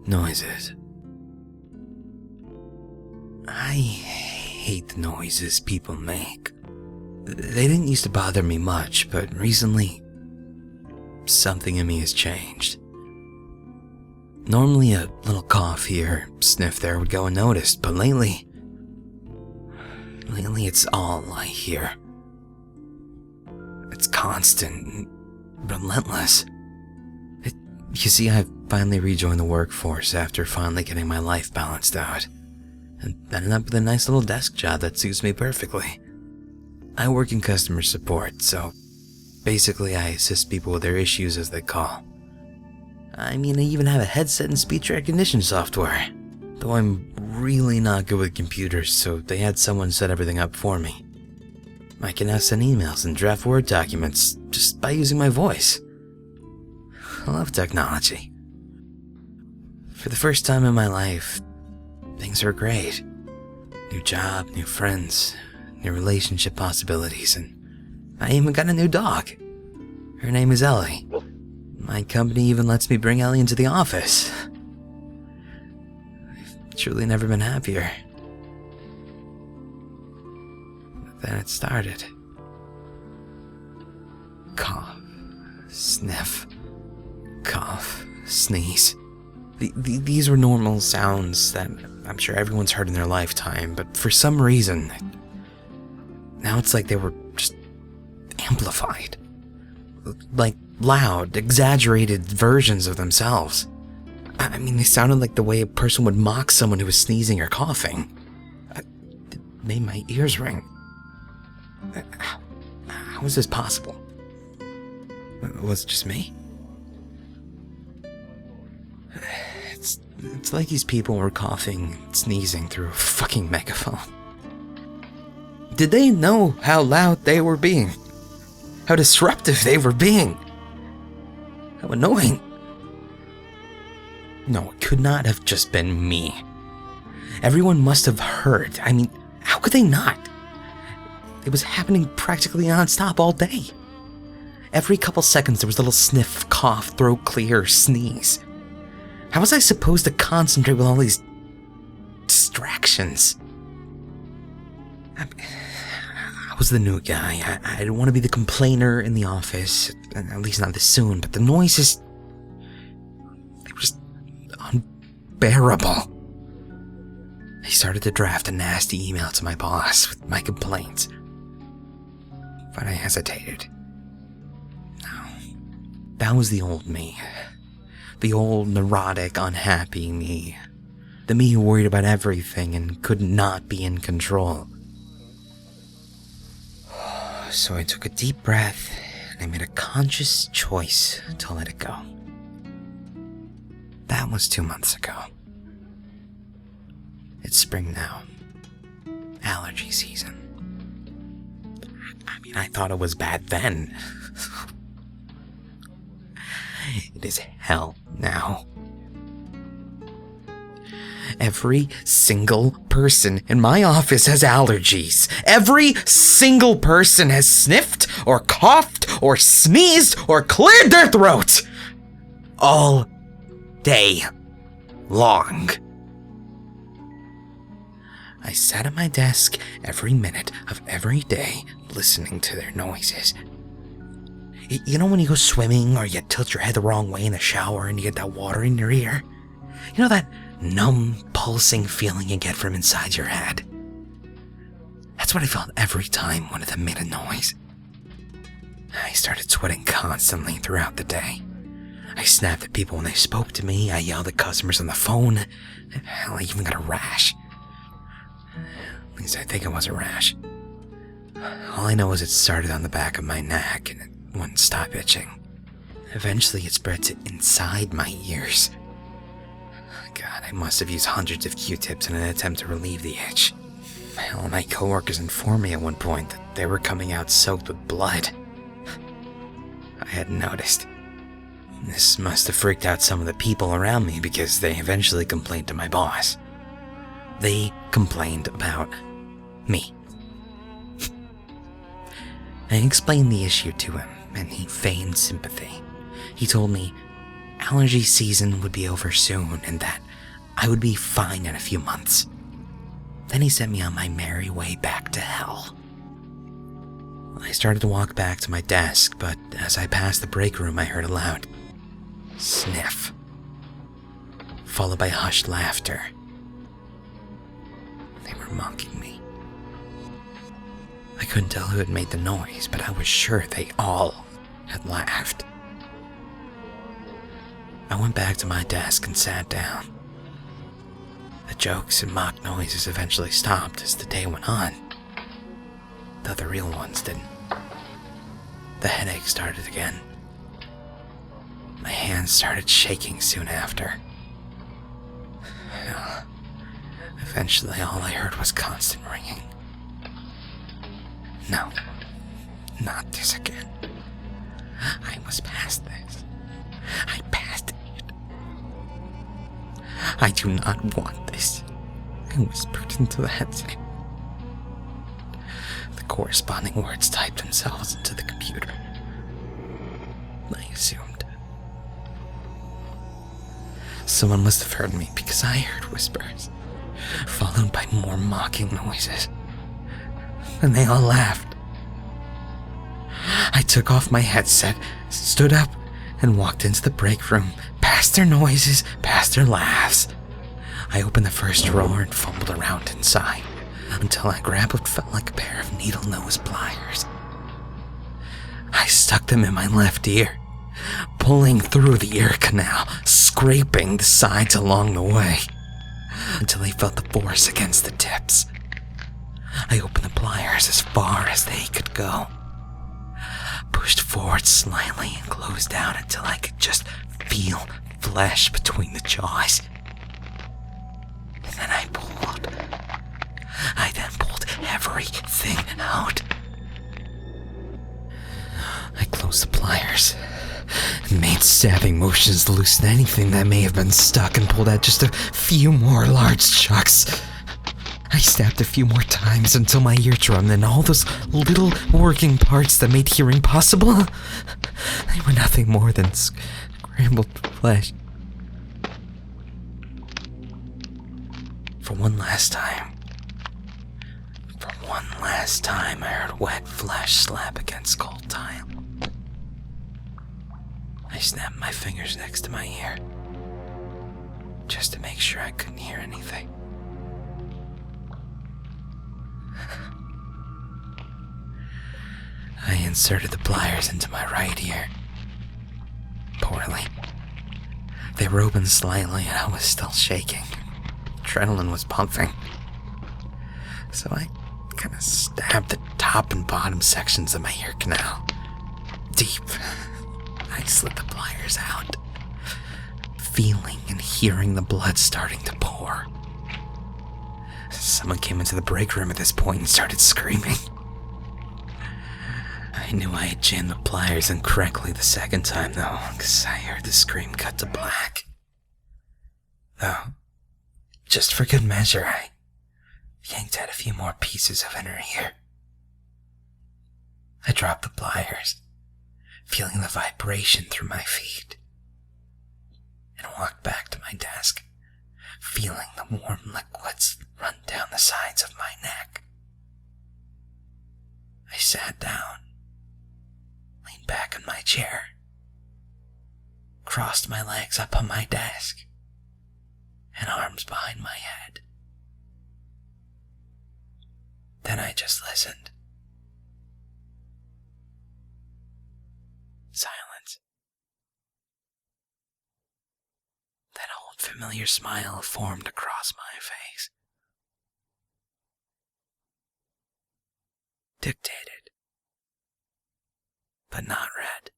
Noises. I hate the noises people make. They didn't used to bother me much, but recently, something in me has changed. Normally a little cough here, sniff there would go unnoticed, but lately it's all I hear. It's constant, relentless. You see, I finally rejoined the workforce after finally getting my life balanced out, and ended up with a nice little desk job that suits me perfectly. I work in customer support, so basically I assist people with their issues as they call. I mean, I even have a headset and speech recognition software, though I'm really not good with computers, so they had someone set everything up for me. I can now send emails and draft Word documents just by using my voice. I love technology. For the first time in my life, things are great. New job, new friends, new relationship possibilities, and I even got a new dog. Her name is Ellie. My company even lets me bring Ellie into the office. I've truly never been happier. But then it started. Cough, sniff, cough, sneeze. These were normal sounds that I'm sure everyone's heard in their lifetime, but for some reason, now it's like they were just amplified. Like loud, exaggerated versions of themselves. I mean, they sounded like the way a person would mock someone who was sneezing or coughing. It made my ears ring. How was this possible? Was it just me? It's like these people were coughing and sneezing through a fucking megaphone. Did they know how loud they were being? How disruptive they were being? How annoying? No, it could not have just been me. Everyone must have heard. I mean, how could they not? It was happening practically non-stop all day. Every couple seconds there was a little sniff, cough, throat clear, sneeze. How was I supposed to concentrate with all these distractions? I was the new guy. I didn't want to be the complainer in the office, at least not this soon, but the noises, they were just unbearable. I started to draft a nasty email to my boss with my complaints, but I hesitated. No, that was the old me. The old, neurotic, unhappy me. The me who worried about everything and could not be in control. So I took a deep breath and I made a conscious choice to let it go. That was 2 months ago. It's spring now. Allergy season. I mean, I thought it was bad then. It is hell now. Every single person in my office has allergies. Every single person has sniffed or coughed or sneezed or cleared their throat. All day long. I sat at my desk every minute of every day listening to their noises. You know when you go swimming or you tilt your head the wrong way in the shower and you get that water in your ear? You know that numb, pulsing feeling you get from inside your head? That's what I felt every time one of them made a noise. I started sweating constantly throughout the day. I snapped at people when they spoke to me. I yelled at customers on the phone. Hell, I even got a rash. At least I think it was a rash. All I know is it started on the back of my neck and it wouldn't stop itching. Eventually it spread to inside my ears. God, I must have used hundreds of Q-tips in an attempt to relieve the itch. Hell, my coworkers informed me at one point that they were coming out soaked with blood. I hadn't noticed. This must have freaked out some of the people around me because they eventually complained to my boss. They complained about me. I explained the issue to him, and he feigned sympathy. He told me, allergy season would be over soon and that I would be fine in a few months. Then he sent me on my merry way back to hell. I started to walk back to my desk, but as I passed the break room, I heard a loud sniff, followed by hushed laughter. They were mocking me. I couldn't tell who had made the noise, but I was sure they all had laughed. I went back to my desk and sat down. The jokes and mock noises eventually stopped as the day went on, though the real ones didn't. The headache started again. My hands started shaking soon after. Eventually, all I heard was constant ringing. No, not this again. I was past this. I passed it. I do not want this, I whispered into the headset. The corresponding words typed themselves into the computer. I assumed. Someone must have heard me because I heard whispers, followed by more mocking noises. And they all laughed. I took off my headset, stood up, and walked into the break room, past their noises, past their laughs. I opened the first drawer and fumbled around inside, until I grabbed what felt like a pair of needle-nose pliers. I stuck them in my left ear, pulling through the ear canal, scraping the sides along the way, until I felt the force against the tips. I opened the pliers as far as they could go, pushed forward slightly and closed down until I could just feel flesh between the jaws. And then I then pulled everything out. I closed the pliers and made stabbing motions to loosen anything that may have been stuck and pulled out just a few more large chunks. I stabbed a few more times until my eardrum and all those little working parts that made hearing possible, they were nothing more than scrambled flesh. For one last time, I heard wet flesh slap against cold tile. I snapped my fingers next to my ear, just to make sure I couldn't hear anything. I inserted the pliers into my right ear. Poorly. They were open slightly and I was still shaking. Adrenaline was pumping. So I kind of stabbed the top and bottom sections of my ear canal. Deep. I slid the pliers out, feeling and hearing the blood starting to pour. Someone came into the break room at this point and started screaming. I knew I had jammed the pliers incorrectly the second time, though, because I heard the scream cut to black. Though, just for good measure, I yanked out a few more pieces of inner ear. I dropped the pliers, feeling the vibration through my feet, and walked back to my desk, feeling the warm liquids run down the sides of my neck. I sat down, leaned back in my chair, crossed my legs up on my desk, and arms behind my head. Then I just listened. Silence. That old familiar smile formed across my face. Dictated, but not read.